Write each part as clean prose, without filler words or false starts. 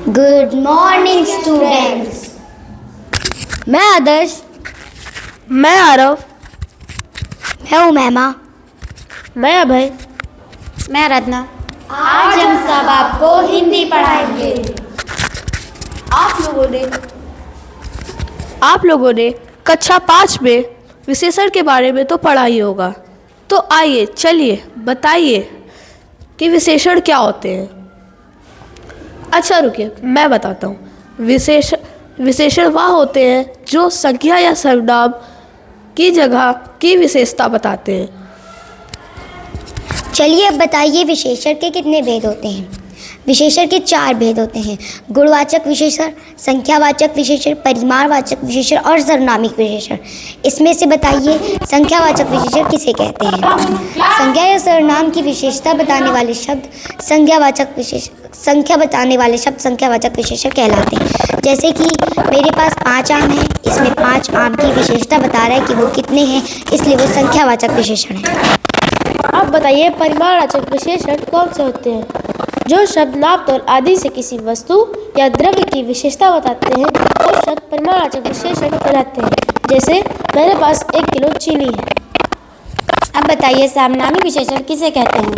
Good morning students. मैं आदर्श। मैं आरव। मैं उमैमा। मैं अभय। मैं रत्ना। आज हम सब आपको हिंदी पढ़ाएंगे। आप लोगों ने कक्षा 5 में विशेषण के बारे में तो पढ़ा ही होगा। तो आइए चलिए बताइए कि विशेषण क्या होते हैं। अच्छा रुकिए, मैं बताता हूँ। विशेषण वह होते हैं जो संख्या या सर्वनाम की जगह की विशेषता बताते हैं। चलिए अब बताइए विशेषण के कितने भेद होते हैं। विशेषण के 4 भेद होते हैं: गुणवाचक विशेषण, संख्यावाचक विशेषण, परिमाणवाचक विशेषण और सर्वनामिक विशेषण। इसमें से बताइए संख्यावाचक विशेषण किसे कहते हैं। संख्या या सर्वनाम की विशेषता बताने वाले शब्द संख्या बताने वाले शब्द संख्यावाचक विशेषण कहलाते हैं। जैसे कि मेरे पास 5 आम हैं, इसमें 5 आम की विशेषता बता रहा है कि वो कितने हैं, इसलिए वो संख्यावाचक विशेषण है। अब बताइए परिमाणवाचक विशेषण कौन से होते हैं। जो शब्द नाप तोल आदि से किसी वस्तु या द्रव्य की विशेषता बताते हैं वो शब्द परिमाणवाचक विशेषण कहलाते हैं। जैसे मेरे पास 1 किलो चीनी है। अब बताइए सामनामिक विशेषण किसे कहते हैं।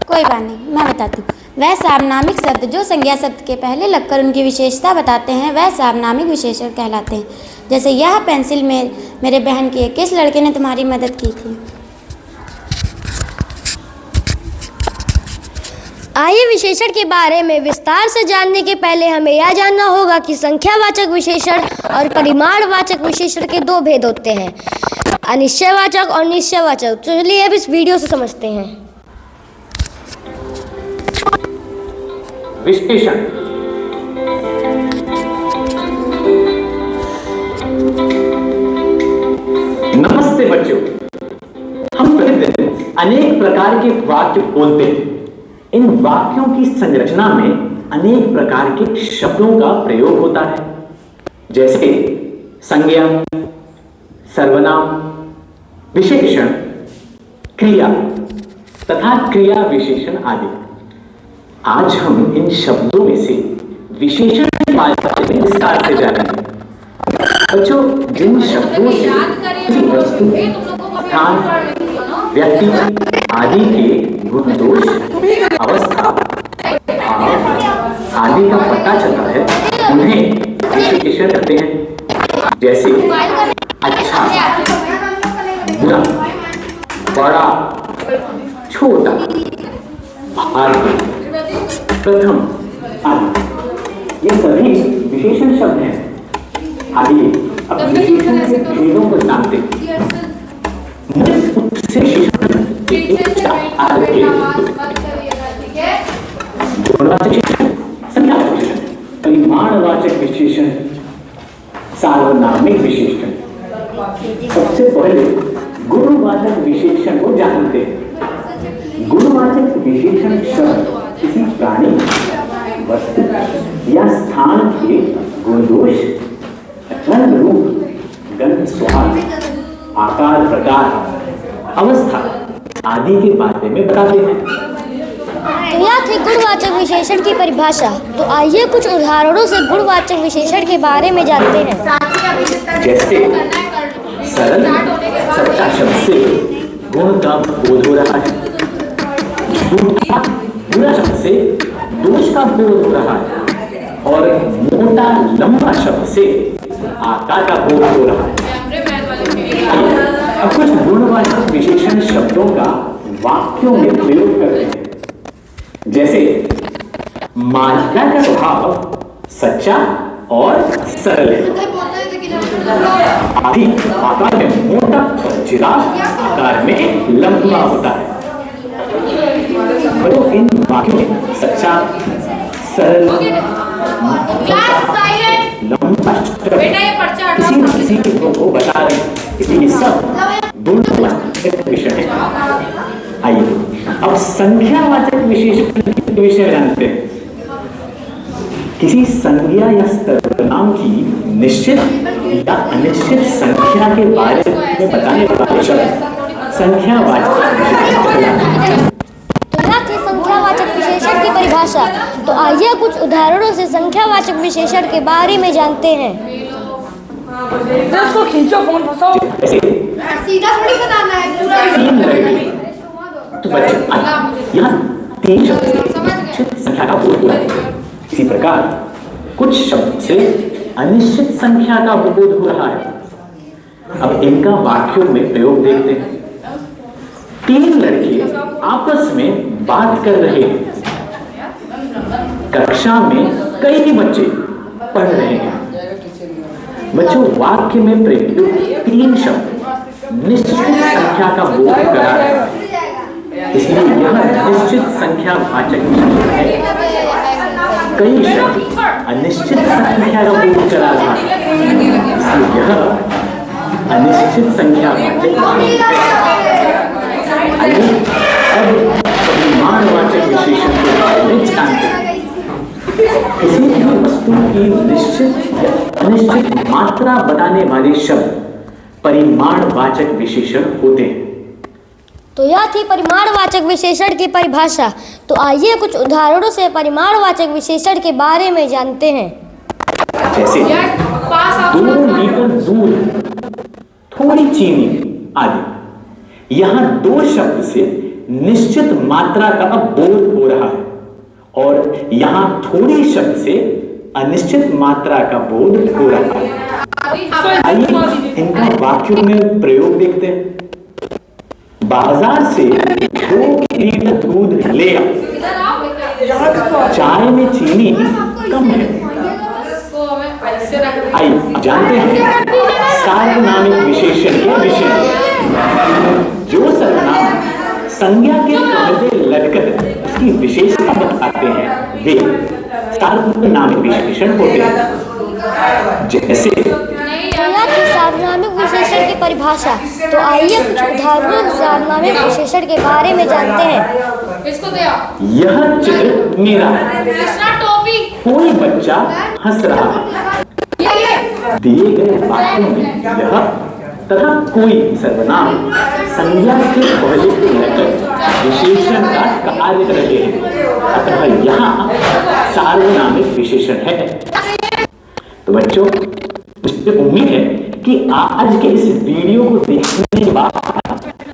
कोई बात नहीं, मैं बताती हूँ। वह सामनामिक शब्द जो संज्ञा शब्द के पहले लगकर उनकी विशेषता बताते हैं वह सामनामिक विशेषण कहलाते हैं। जैसे यह पेंसिल में मेरे बहन की है, किस लड़के ने तुम्हारी मदद की थी। आइए विशेषण के बारे में विस्तार से जानने के पहले हमें यह जानना होगा कि संख्यावाचक विशेषण और परिमाणवाचक विशेषण के 2 भेद होते हैं: अनिश्चयवाचक और निश्चयवाचक। तो चलिए अब इस वीडियो से समझते हैं। विशेषण नमस्ते बच्चों। हम प्रतिदिन अनेक प्रकार के वाक्य बोलते हैं। इन वाक्यों की संरचना में अनेक प्रकार के शब्दों का प्रयोग होता है, जैसे संज्ञा, सर्वनाम, विशेषण, क्रिया तथा क्रिया विशेषण आदि। आज हम इन शब्दों में से विशेषण के बारे में विस्तार से जानेंगे। बच्चों, जिन शब्दों से किसी वस्तु, स्थान, व्यक्ति आदि के गुण दोष, अवस्था, भाव आदि का पता चलता है उन्हें विशेषण कहते हैं। जैसे अच्छा, बुरा, बड़ा, छोटा, आदि, प्रथम आदि, ये सभी विशेषण शब्द हैं। आइए अब विशेषण के भेदों को जानते हैं। गुणवाचक विशेषण, संख्यावाचक विशेषण, परिमाणवाचक विशेषण, सार्वनामिक विशेषण। सबसे पहले गुणवाचक विशेषण को जानते हैं। गुणवाचक विशेषण शब्द किसी प्राणी, वस्तु या स्थान के गुण दोष, रंग रूप, गंध स्वाद, आकार प्रकार, अवस्था आदि के बारे में बताते हैं। तो यह थी गुणवाचक विशेषण की परिभाषा। तो आइए कुछ उदाहरणों से गुणवाचक विशेषण के बारे में जानते हैं। जैसे सरल, सच्चा शब्द से गुण का बोध हो रहा है। झूठा, बुरा शब्द से दोष का बोध हो रहा है। और मोटा, लंबा शब्द से आकार का बोध हो रहा है। अब कुछ गुणवाचक विशेषण शब्दों का वाक्यों में प्रयोग करते हैं। जैसे मालिका का स्वभाव सच्चा और सरल है। आदि आकार में मोटा और जिराफ आकार में लंबा होता है। तो इन वाक्यों में सच्चा, सरल, लंबा किसी को बता रहे हैं। इसलिए सब गुणवाचक विशेषण है। आइए अब संख्यावाचक विशेषण के विषय जानते हैं। किसी संज्ञा या सर्वनाम की निश्चित या अनिश्चित संख्या के बारे में बताने वाले शब्द संख्यावाचक विशेषण कहलाते हैं। तो यह थी संख्यावाचक विशेषण की परिभाषा। तो आइए कुछ उदाहरणों से संख्यावाचक विशेषण के बारे में जानते हैं। इसको खींचो, फोन फंसाओ। सीधा थोड़ी बताना है पूरा। तो बच्चे यहाँ 3 शब्द से निश्चित संख्या का बोध हुआ है। इसी प्रकार कुछ शब्द से अनिश्चित संख्या का बोध हो रहा है। अब इनका वाक्यों में प्रयोग देखते हैं। 3 लड़के आपस में बात कर रहे हैं। कक्षा में कई बच्चे पढ़ रहे हैं। बच्चों, वाक्य में प्रयुक्त 3 शब्द निश्चित संख्या का बोध करा रहे हैं, इसलिए यह निश्चित संख्या वाचक विशेषण है। कई शब्द अनिश्चित संख्या का बोध करा रहा है, इसलिए यह अनिश्चित संख्या वाचक विशेषण है। आइए अब परिमाणवाचक विशेषण के बारे में जानते हैं। किसी भी वस्तु की निश्चित या अनिश्चित मात्रा बताने वाले शब्द परिमाणवाचक विशेषण होते हैं। तो यह थी परिमाणवाचक विशेषण की परिभाषा। तो आइए कुछ उदाहरणों से परिमाणवाचक विशेषण के बारे में जानते हैं। जैसे 2 लीटर दूध, थोड़ी चीनी आदि। यहाँ 2 शब्द से निश्चित मात्रा का बोध हो रहा है और यहाँ थोड़ी शब्द से अनिश्चित मात्रा का बोध हो रहा है। आइए इनका वाक्यों में प्रयोग देखते हैं। बाजार से 2 लीटर दूध ले आओ। चाय में चीनी कम है। आइए जानते हैं सार्वनामिक विशेषण के विषय। जो सर्वनाम संज्ञा के पहले लगकर उसकी विशेषता बताते हैं वे सार्वनामिक विशेषण होते हैं। जैसे सार्वनामिक विशेषण की परिभाषा। तो आइए कुछ उदाहरणों से सार्वनामिक विशेषण के बारे में जानते हैं। यह चित्र मेरा है। कोई बच्चा हंस रहा है। दिए गए वाक्यों में यह तथा कोई सर्वनाम संज्ञा के पहले के लगकर विशेषण का कार्य कर रहे हैं, अतः यहाँ सार्वनामिक विशेषण है। तो बच्चों, मुझे उम्मीद है कि आज के इस वीडियो को देखने के बाद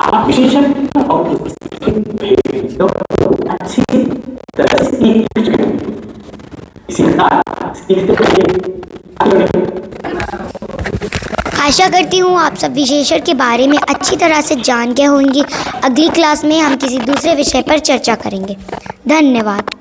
आप विशेषण और उसके भेदों को अच्छी तरह से सीख चुके हैं। इसी प्रकार सीखते रहिए। आशा करती हूँ आप सब विशेषण के बारे में अच्छी तरह से जान गए होंगे। अगली क्लास में हम किसी दूसरे विषय पर चर्चा करेंगे। धन्यवाद।